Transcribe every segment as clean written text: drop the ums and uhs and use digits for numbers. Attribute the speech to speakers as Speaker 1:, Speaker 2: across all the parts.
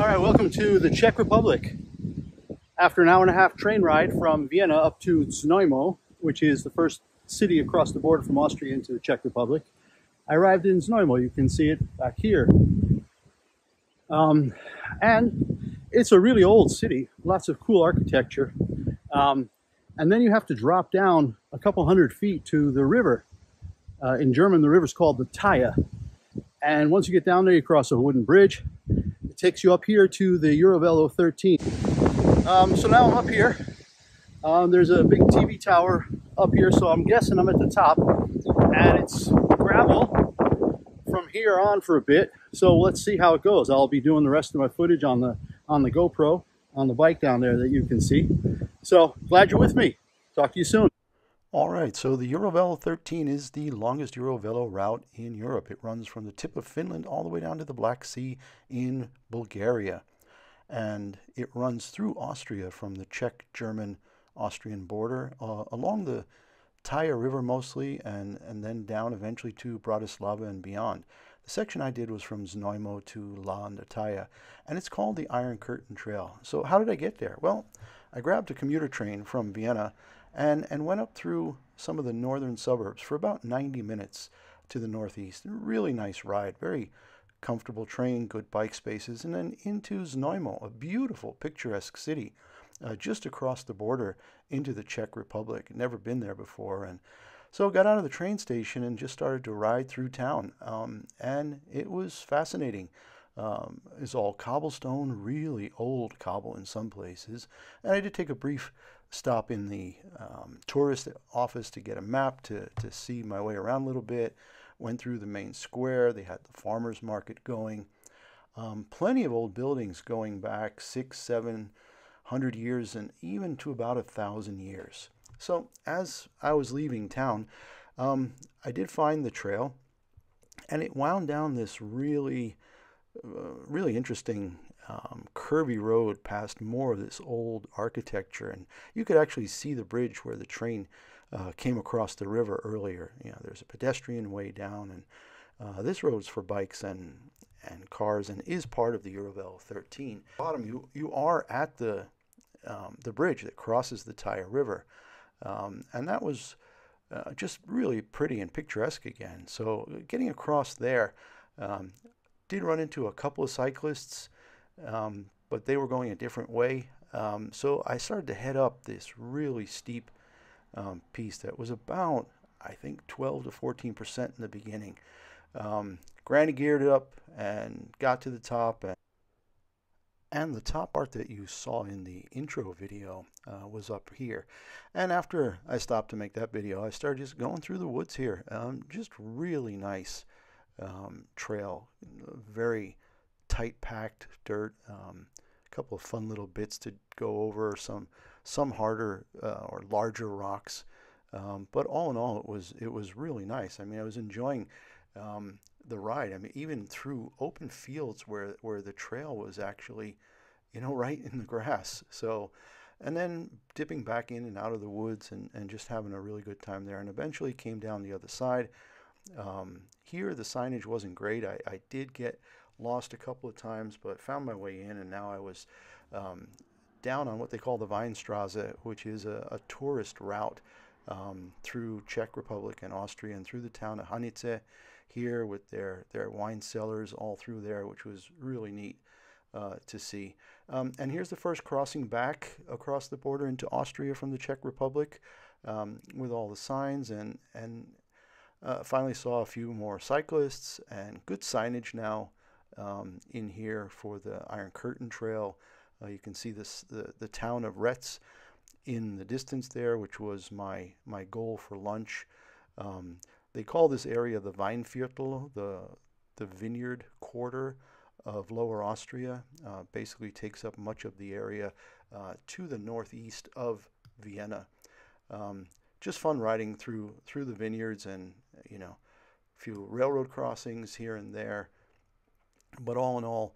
Speaker 1: right, welcome to the Czech Republic. After an hour and a half train ride from Vienna up to Znojmo, which is the first city across the border from Austria into the Czech Republic, I arrived in Znojmo. You can see it back here. And it's a really old city, lots of cool architecture. And then you have to drop down a couple hundred feet to the river. In German, the river's called the Thaya. And once you get down there, you cross a wooden bridge. It takes you up here to the EuroVelo 13. So now I'm up here. There's a big TV tower up here, so I'm guessing I'm at the top. And it's gravel from here on for a bit. So let's see how it goes. I'll be doing the rest of my footage on the GoPro, on the bike down there that you can see. So glad you're with me. Talk to you soon.
Speaker 2: All right, so the EuroVelo 13 is the longest EuroVelo route in Europe. It runs from the tip of Finland all the way down to the Black Sea in Bulgaria. And it runs through Austria from the Czech-German-Austrian border, along the Thaya River mostly, and then down eventually to Bratislava and beyond. The section I did was from Znojmo to Thaya, and it's called the Iron Curtain Trail. So how did I get there? Well, I grabbed a commuter train from Vienna and went up through some of the northern suburbs for about 90 minutes to the northeast. Really nice ride, very comfortable train, good bike spaces, and then into Znojmo, a beautiful, picturesque city just across the border into the Czech Republic. Never been there before, and so got out of the train station and just started to ride through town, and it was fascinating. It's all cobblestone, really old cobble in some places, and I did take a brief stop in the tourist office to get a map to see my way around a little bit. Went through the main square. They had the farmers market going. Plenty of old buildings going back 600-700 years and even to about 1,000 years. So as I was leaving town, I did find the trail, and it wound down this really interesting curvy road past more of this old architecture, and you could actually see the bridge where the train came across the river earlier. You know, there's a pedestrian way down, and this road's for bikes and cars, and is part of the EuroVelo 13. Bottom, you are at the bridge that crosses the Thaya River, and that was just really pretty and picturesque again. So getting across there, did run into a couple of cyclists, but they were going a different way. So I started to head up this really steep piece that was about, I think, 12 to 14% in the beginning. Granny geared it up and got to the top. And the top part that you saw in the intro video was up here. And after I stopped to make that video, I started just going through the woods here. Just really nice trail, very tight packed dirt, a couple of fun little bits to go over, some harder or larger rocks, but all in all it was really nice. I mean, I was enjoying the ride. I mean, even through open fields where the trail was actually, you know, right in the grass. So, and then dipping back in and out of the woods and just having a really good time there, and eventually came down the other side. Here the signage wasn't great. I did get lost a couple of times, but found my way in, and now I was down on what they call the Weinstraße, which is a tourist route through Czech Republic and Austria, and through the town of Hranice here with their wine cellars all through there, which was really neat to see. And here's the first crossing back across the border into Austria from the Czech Republic, with all the signs, and finally saw a few more cyclists and good signage now in here for the Iron Curtain Trail. You can see the town of Retz in the distance there, which was my goal for lunch. They call this area the Weinviertel, the vineyard quarter of Lower Austria. Basically takes up much of the area to the northeast of Vienna. Just fun riding through the vineyards, and you know, a few railroad crossings here and there. But all in all,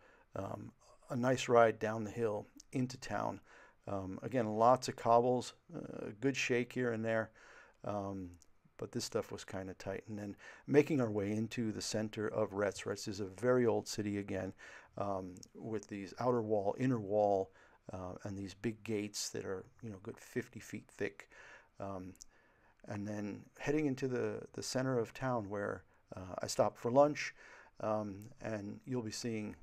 Speaker 2: a nice ride down the hill into town. Again, lots of cobbles, good shake here and there, but this stuff was kind of tight. And then making our way into the center of Retz. Retz is a very old city again, with these outer wall, inner wall, and these big gates that are, good 50 feet thick. And then heading into the center of town where I stopped for lunch, and you'll be seeing,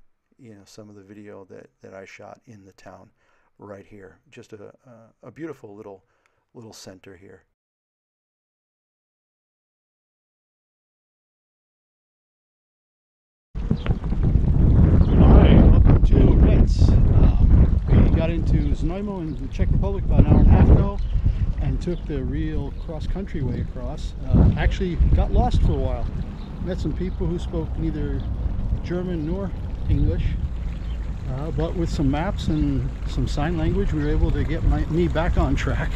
Speaker 2: some of the video that I shot in the town right here. Just a beautiful little center here.
Speaker 1: Welcome to Retz. We got into Znojmo in the Czech Republic about an hour and a half ago and took the real cross-country way across. Actually got lost for a while. Met some people who spoke neither German nor English, but with some maps and some sign language we were able to get me back on track.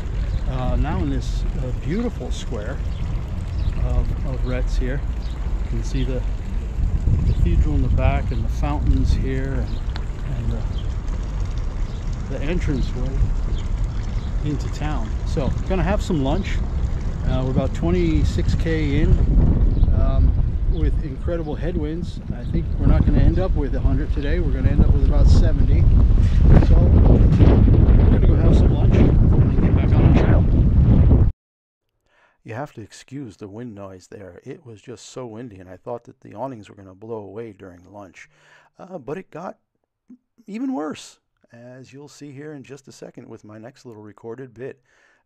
Speaker 1: Now in this beautiful square of Retz here. You can see the cathedral in the back and the fountains here, and the entranceway into town. So gonna have some lunch. We're about 26k in, with incredible headwinds. I think we're not going to end up with 100 today. We're going to end up with about 70. So we're going to go have some lunch and then get back on the trail.
Speaker 2: You have to excuse the wind noise there. It was just so windy, and I thought that the awnings were going to blow away during lunch. But it got even worse, as you'll see here in just a second with my next little recorded bit,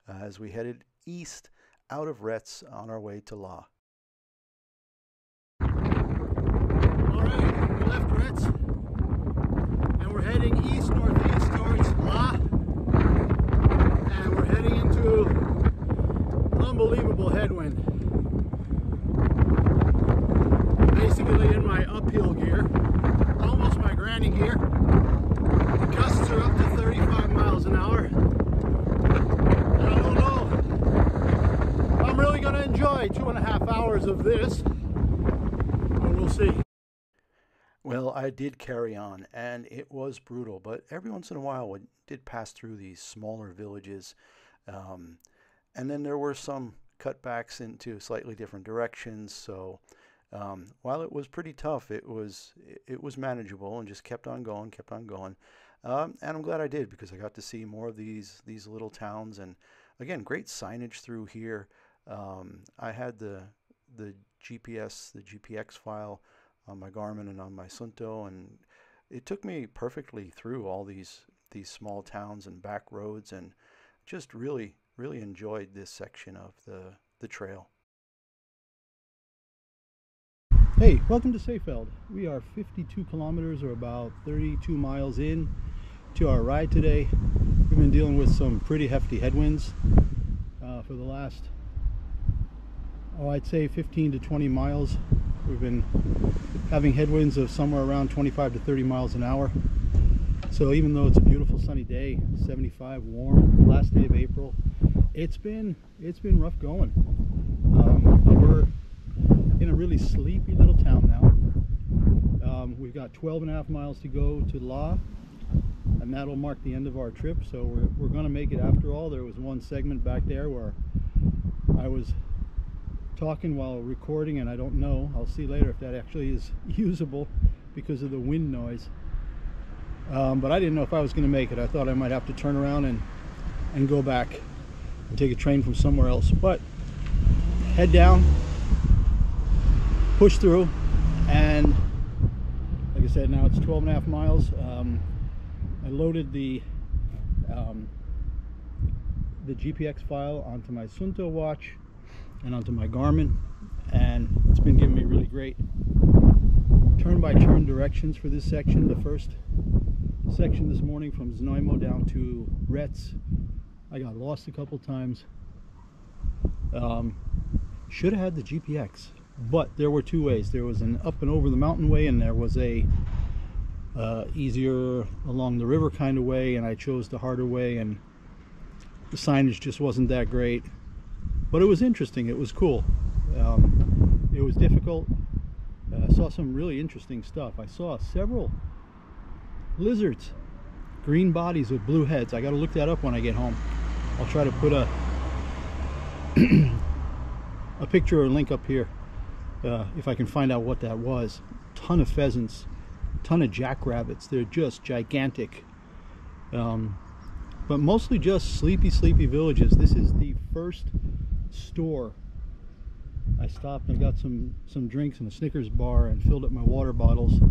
Speaker 2: as we headed east out of Retz on our way to La.
Speaker 1: Alright, we left Retz and we're heading east-northeast towards La, and we're heading into unbelievable headwind. I'm basically in my uphill gear, almost my granny gear. The gusts are up to 35 miles an hour. I don't know. I'm really going to enjoy 2.5 hours of this, but we'll see.
Speaker 2: Well, I did carry on, and it was brutal, but every once in a while we did pass through these smaller villages, and then there were some cutbacks into slightly different directions. So while it was pretty tough, it was manageable, and just kept on going. And I'm glad I did, because I got to see more of these little towns, and again, great signage through here. I had the GPS, the GPX file on my Garmin and on my Sunto, and it took me perfectly through all these small towns and back roads, and just really enjoyed this section of the trail.
Speaker 1: Hey, welcome to Seefeld. We are 52 kilometers, or about 32 miles in to our ride today. We've been dealing with some pretty hefty headwinds for the last, I'd say 15 to 20 miles. We've been having headwinds of somewhere around 25 to 30 miles an hour. So even though it's a beautiful sunny day, 75, warm, last day of April, it's been rough going. We're in a really sleepy little town now. We've got 12.5 miles to go to La, and that'll mark the end of our trip. So we're going to make it after all. There was one segment back there where I was talking while recording, and I don't know, I'll see later if that actually is usable because of the wind noise. But I didn't know if I was going to make it. I thought I might have to turn around and go back and take a train from somewhere else. But head down, push through, and like I said, now it's 12.5 miles. I loaded the GPX file onto my Sunto watch and onto my Garmin, and it's been giving me really great turn-by-turn directions for this section. The first section this morning from Znojmo down to Retz, I got lost a couple times. Should have had the GPX, but there were two ways. There was an up and over the mountain way, and there was a easier along the river kind of way, and I chose the harder way, and the signage just wasn't that great. But it was interesting, it was cool. It was difficult. I saw some really interesting stuff. I saw several lizards, green bodies with blue heads. I got to look that up when I get home. I'll try to put a picture or a link up here if I can find out what that was. Ton of pheasants, ton of jackrabbits. They're just gigantic. But mostly just sleepy villages. This is the first store. I stopped and got some drinks and a Snickers bar and filled up my water bottles.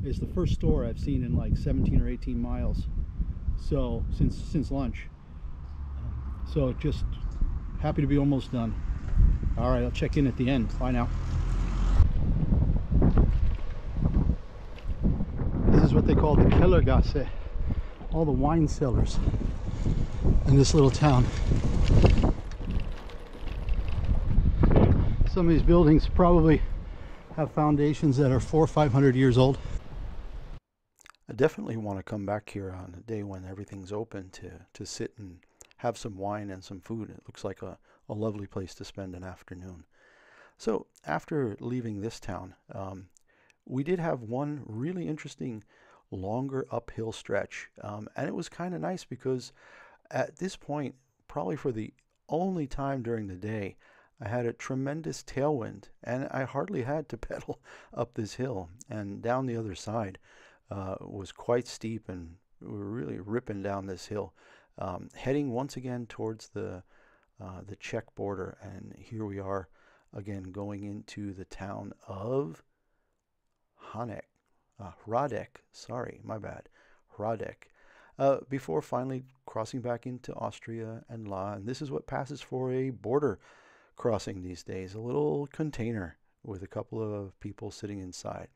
Speaker 1: It's the first store I've seen in like 17 or 18 miles. So since lunch. So just happy to be almost done. All right, I'll check in at the end. Bye now. This is what they call the Kellergasse. All the wine cellars in this little town. Some of these buildings probably have foundations that are 400 or 500 years old.
Speaker 2: I definitely want to come back here on a day when everything's open to sit and have some wine and some food. It looks like a lovely place to spend an afternoon. So after leaving this town, we did have one really interesting longer uphill stretch, and it was kind of nice because at this point, probably for the only time during the day, I had a tremendous tailwind and I hardly had to pedal up this hill, and down the other side was quite steep, and we were really ripping down this hill, heading once again towards the Czech border. And here we are again going into the town of Hreadek, sorry, my bad, Hreadek, before finally crossing back into Austria and La. And this is what passes for a border crossing these days, a little container with a couple of people sitting inside.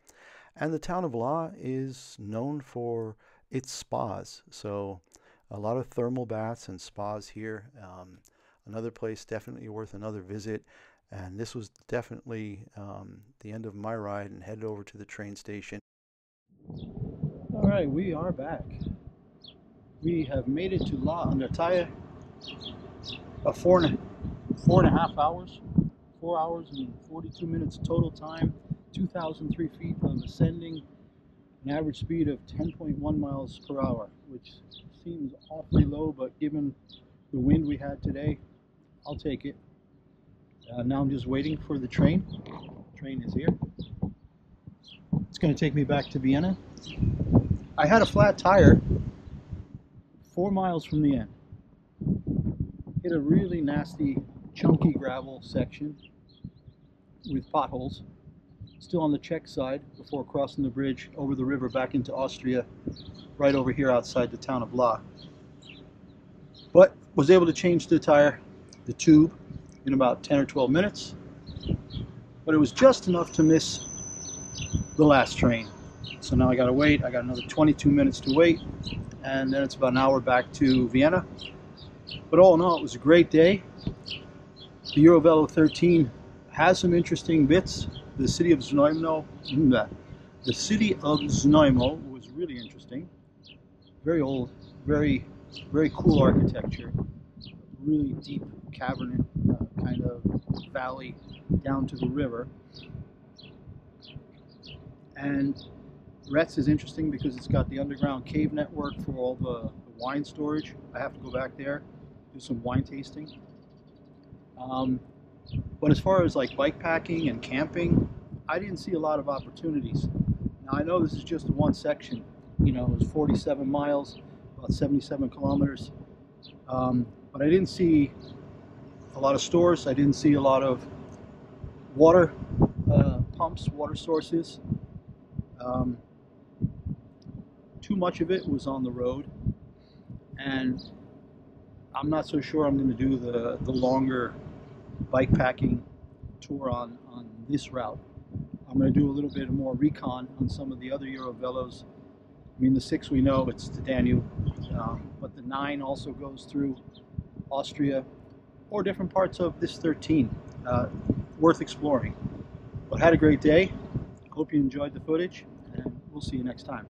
Speaker 2: And the town of La is known for its spas, so a lot of thermal baths and spas here. Another place definitely worth another visit. And this was definitely the end of my ride, and headed over to the train station.
Speaker 1: All right, we are back. We have made it to La under Thaya. About 4.5 hours, 4 hours and 42 minutes total time, 2,003 feet of ascending, an average speed of 10.1 miles per hour, which seems awfully low, but given the wind we had today, I'll take it. Now I'm just waiting for the train. The train is here. It's going to take me back to Vienna. I had a flat tire 4 miles from the end. Hit a really nasty, chunky gravel section with potholes. Still on the Czech side before crossing the bridge over the river back into Austria, right over here outside the town of La. But was able to change the tire, the tube, in about 10 or 12 minutes. But it was just enough to miss the last train. So now I gotta wait. I got another 22 minutes to wait, and then it's about an hour back to Vienna. But all in all, it was a great day. The EuroVelo 13 has some interesting bits. The city of Znojmo was really interesting. Very old, very cool architecture. Really deep cavern kind of valley down to the river. And Retz is interesting because it's got the underground cave network for all the wine storage. I have to go back there, do some wine tasting. But as far as like bike packing and camping, I didn't see a lot of opportunities. Now I know this is just one section. You know, it was 47 miles, about 77 kilometers. But I didn't see a lot of stores. I didn't see a lot of water pumps, water sources. Too much of it was on the road, and I'm not so sure I'm going to do the longer bike packing tour on this route. I'm going to do a little bit more recon on some of the other EuroVelos. I mean, the 6 we know, it's the Danube, but the 9 also goes through Austria or different parts of this 13. Worth exploring. But had a great day. Hope you enjoyed the footage, and we'll see you next time.